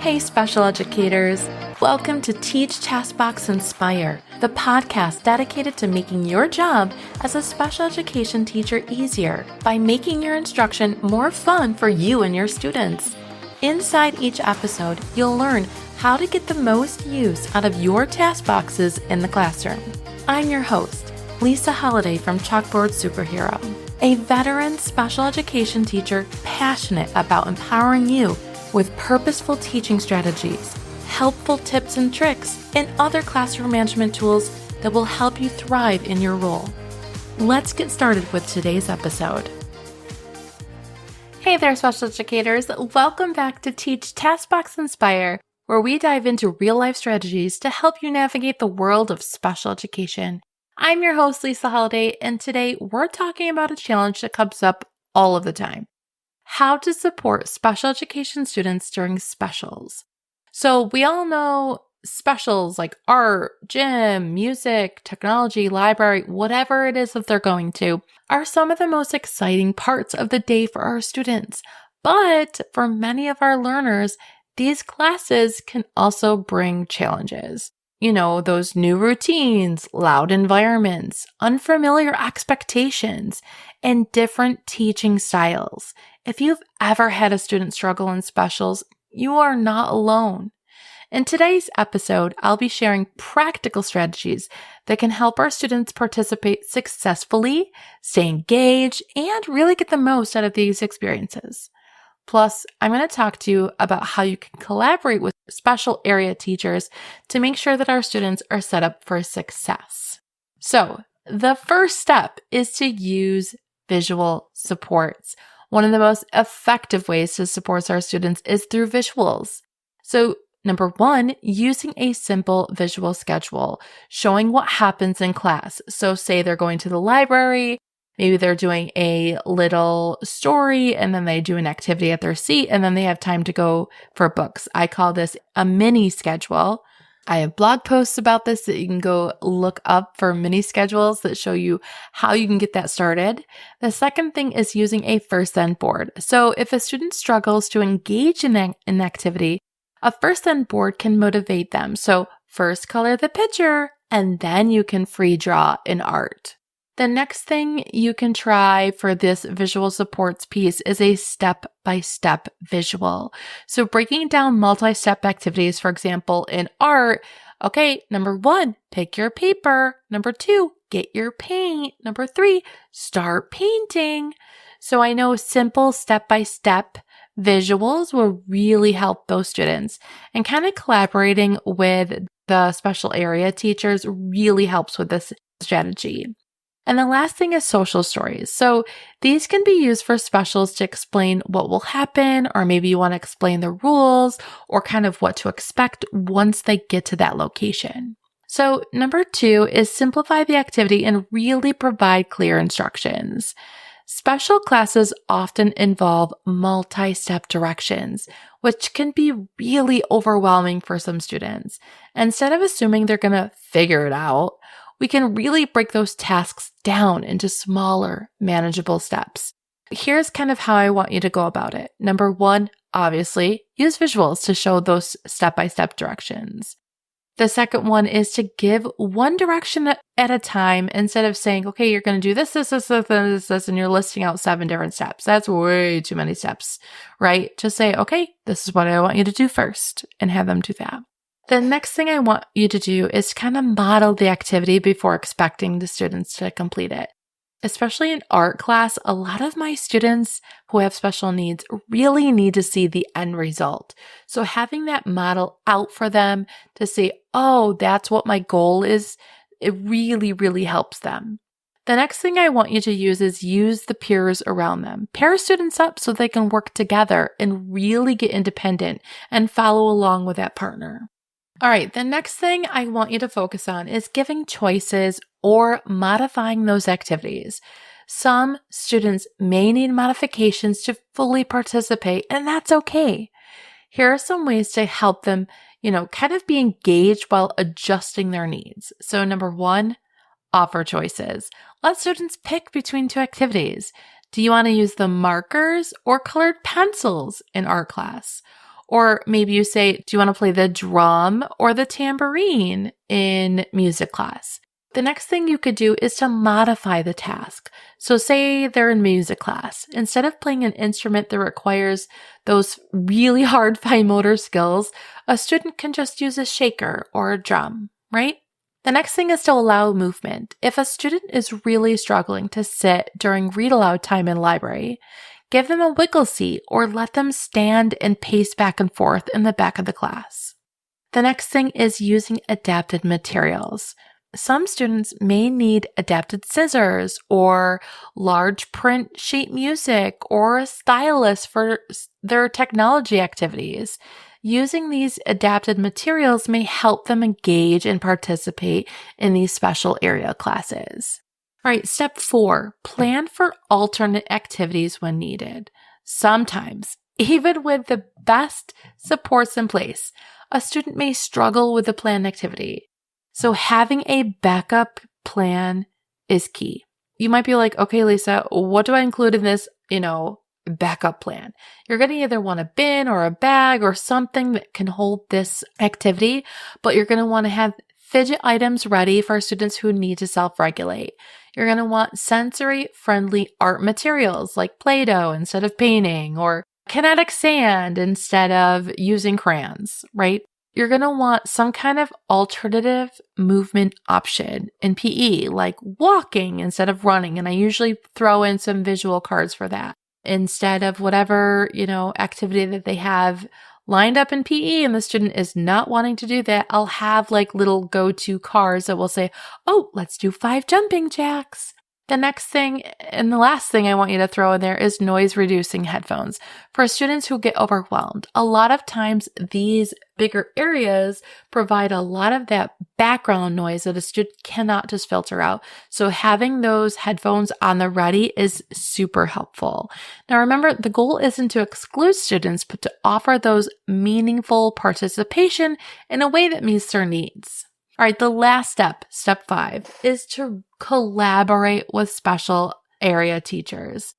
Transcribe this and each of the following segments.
Hey, special educators. Welcome to Teach, Taskbox, Inspire, the podcast dedicated to making your job as a special education teacher easier by making your instruction more fun for you and your students. Inside each episode, you'll learn how to get the most use out of your task boxes in the classroom. I'm your host, Lisa Hollady from Chalkboard Superhero, a veteran special education teacher passionate about empowering you with purposeful teaching strategies, helpful tips and tricks, and other classroom management tools that will help you thrive in your role. Let's get started with today's episode. Hey there, special educators. Welcome back to Teach, Taskbox, Inspire, where we dive into real-life strategies to help you navigate the world of special education. I'm your host, Lisa Hollady, and today we're talking about a challenge that comes up all of the time: how to support special education students during specials. So we all know specials like art, gym, music, technology, library, whatever it is that they're going to, are some of the most exciting parts of the day for our students. But for many of our learners, these classes can also bring challenges. You know, those new routines, loud environments, unfamiliar expectations, and different teaching styles. If you've ever had a student struggle in specials, you are not alone. In today's episode, I'll be sharing practical strategies that can help our students participate successfully, stay engaged, and really get the most out of these experiences. Plus, I'm going to talk to you about how you can collaborate with special area teachers to make sure that our students are set up for success. So, the first step is to use visual supports. One of the most effective ways to support our students is through visuals. So, number one, using a simple visual schedule, showing what happens in class. So say they're going to the library, maybe they're doing a little story, and then they do an activity at their seat, and then they have time to go for books. I call this a mini schedule. I have blog posts about this that you can go look up for mini schedules that show you how you can get that started. The second thing is using a first then board. So if a student struggles to engage in an activity, a first then board can motivate them. So first color the picture, and then you can free draw in art. The next thing you can try for this visual supports piece is a step-by-step visual. So breaking down multi-step activities, for example, in art, okay, number one, pick your paper. Number two, get your paint. Number three, start painting. So I know simple step-by-step visuals will really help those students, and kind of collaborating with the special area teachers really helps with this strategy. And the last thing is social stories. So these can be used for specials to explain what will happen, or maybe you want to explain the rules or kind of what to expect once they get to that location. So number two is simplify the activity and really provide clear instructions. Special classes often involve multi-step directions, which can be really overwhelming for some students. Instead of assuming they're going to figure it out, we can really break those tasks down into smaller, manageable steps. Here's kind of how I want you to go about it. Number one, obviously, use visuals to show those step-by-step directions. The second one is to give one direction at a time instead of saying, okay, you're going to do this, and you're listing out 7 different steps. That's way too many steps, right? Just say, okay, this is what I want you to do first, and have them do that. The next thing I want you to do is kind of model the activity before expecting the students to complete it. Especially in art class, a lot of my students who have special needs really need to see the end result. So having that model out for them to say, oh, that's what my goal is, it really, really helps them. The next thing I want you to use the peers around them. Pair students up so they can work together and really get independent and follow along with that partner. All right, the next thing I want you to focus on is giving choices or modifying those activities. Some students may need modifications to fully participate, and that's okay. Here are some ways to help them, kind of be engaged while adjusting their needs. So number one, offer choices. Let students pick between 2 activities. Do you want to use the markers or colored pencils in art class? Or maybe you say, do you want to play the drum or the tambourine in music class? The next thing you could do is to modify the task. So say they're in music class. Instead of playing an instrument that requires those really hard fine motor skills, a student can just use a shaker or a drum, right? The next thing is to allow movement. If a student is really struggling to sit during read aloud time in library, give them a wiggle seat or let them stand and pace back and forth in the back of the class. The next thing is using adapted materials. Some students may need adapted scissors or large print sheet music or a stylus for their technology activities. Using these adapted materials may help them engage and participate in these special area classes. All right, step 4, plan for alternate activities when needed. Sometimes, even with the best supports in place, a student may struggle with the planned activity. So having a backup plan is key. You might be like, okay, Lisa, what do I include in this, backup plan? You're going to either want a bin or a bag or something that can hold this activity, but you're going to want to have fidget items ready for students who need to self-regulate. You're going to want sensory-friendly art materials like Play-Doh instead of painting or kinetic sand instead of using crayons, right? You're going to want some kind of alternative movement option in PE, like walking instead of running. And I usually throw in some visual cards for that. Instead of whatever, activity that they have lined up in PE and the student is not wanting to do that, I'll have like little go-to cards that will say, oh, let's do 5 jumping jacks. The next thing and the last thing I want you to throw in there is noise reducing headphones. For students who get overwhelmed, a lot of times these bigger areas provide a lot of that background noise that a student cannot just filter out. So having those headphones on the ready is super helpful. Now remember, the goal isn't to exclude students, but to offer those meaningful participation in a way that meets their needs. All right, the last step, step 5, is to collaborate with special area teachers.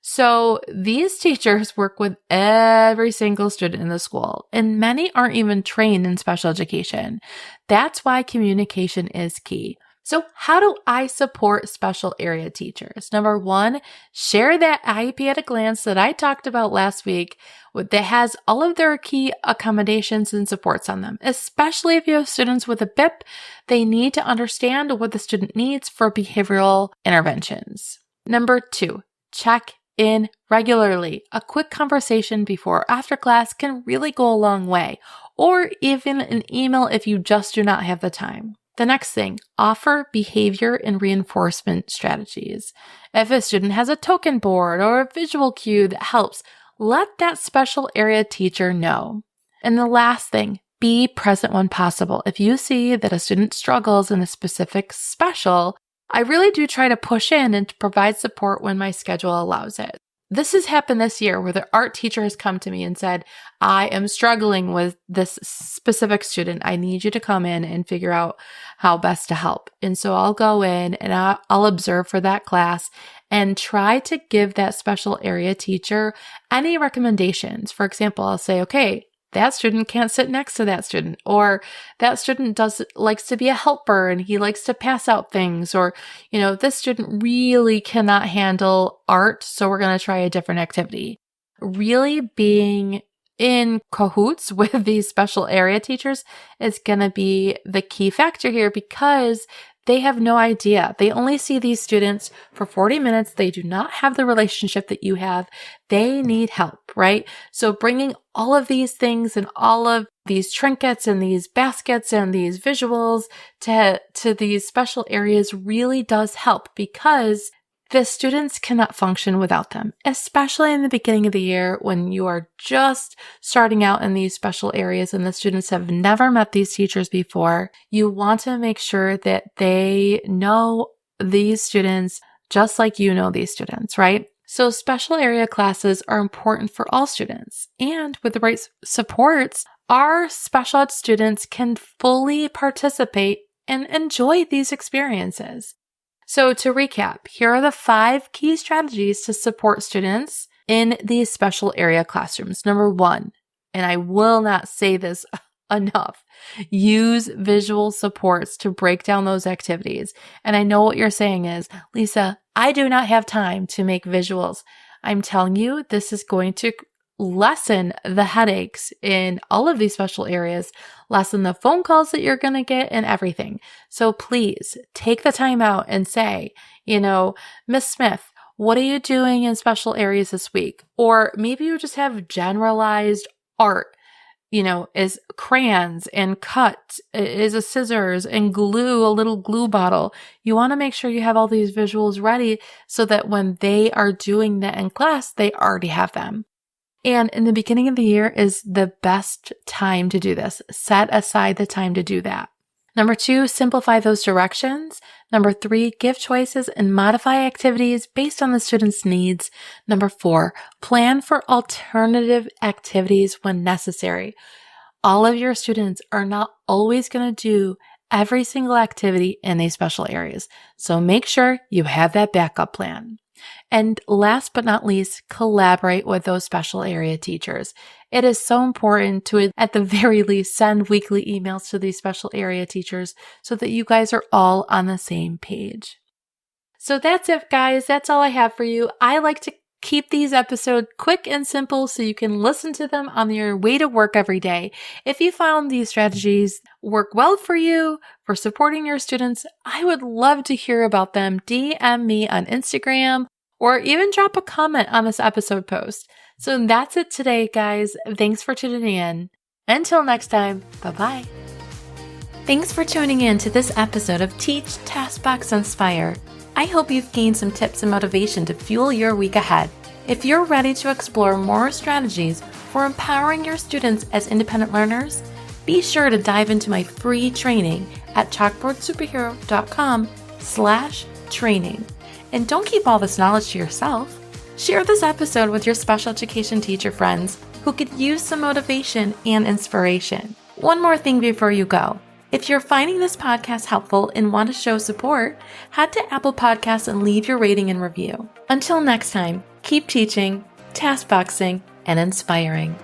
So these teachers work with every single student in the school, and many aren't even trained in special education. That's why communication is key. So how do I support special area teachers? Number 1, share that IEP at a glance that I talked about last week that has all of their key accommodations and supports on them. Especially if you have students with a BIP, they need to understand what the student needs for behavioral interventions. Number 2, check in regularly. A quick conversation before or after class can really go a long way, or even an email if you just do not have the time. The next thing, offer behavior and reinforcement strategies. If a student has a token board or a visual cue that helps, let that special area teacher know. And the last thing, be present when possible. If you see that a student struggles in a specific special, I really do try to push in and to provide support when my schedule allows it. This has happened this year where the art teacher has come to me and said, I am struggling with this specific student. I need you to come in and figure out how best to help. And so I'll go in and I'll observe for that class and try to give that special area teacher any recommendations. For example, I'll say, okay, that student can't sit next to that student, or that student likes to be a helper and he likes to pass out things, or, this student really cannot handle art, so we're going to try a different activity. Really being in cahoots with these special area teachers is going to be the key factor here, because they have no idea. They only see these students for 40 minutes. They do not have the relationship that you have. They need help, right? So bringing all of these things and all of these trinkets and these baskets and these visuals to these special areas really does help, because the students cannot function without them, especially in the beginning of the year when you are just starting out in these special areas and the students have never met these teachers before. You want to make sure that they know these students just like you know these students, right? So special area classes are important for all students, and with the right supports, our special ed students can fully participate and enjoy these experiences. So to recap, here are the 5 key strategies to support students in these special area classrooms. Number 1, and I will not say this enough, use visual supports to break down those activities. And I know what you're saying is, Lisa, I do not have time to make visuals. I'm telling you, this is going to lessen the headaches in all of these special areas, lessen the phone calls that you're going to get and everything. So please take the time out and say, Miss Smith, what are you doing in special areas this week? Or maybe you just have generalized art, is crayons and cut, is a scissors and glue, a little glue bottle. You want to make sure you have all these visuals ready so that when they are doing that in class, they already have them. And in the beginning of the year is the best time to do this. Set aside the time to do that. Number 2, simplify those directions. Number 3, give choices and modify activities based on the student's needs. Number 4, plan for alternative activities when necessary. All of your students are not always going to do every single activity in these special areas. So make sure you have that backup plan. And last but not least, collaborate with those special area teachers. It is so important to, at the very least, send weekly emails to these special area teachers so that you guys are all on the same page. So that's it, guys. That's all I have for you. I like to keep these episodes quick and simple so you can listen to them on your way to work every day. If you found these strategies work well for you, for supporting your students, I would love to hear about them. DM me on Instagram or even drop a comment on this episode post. So that's it today, guys. Thanks for tuning in. Until next time, bye-bye. Thanks for tuning in to this episode of Teach, Taskbox, Inspire. I hope you've gained some tips and motivation to fuel your week ahead. If you're ready to explore more strategies for empowering your students as independent learners, be sure to dive into my free training at chalkboardsuperhero.com/training. And don't keep all this knowledge to yourself. Share this episode with your special education teacher friends who could use some motivation and inspiration. One more thing before you go. If you're finding this podcast helpful and want to show support, head to Apple Podcasts and leave your rating and review. Until next time, keep teaching, taskboxing, and inspiring.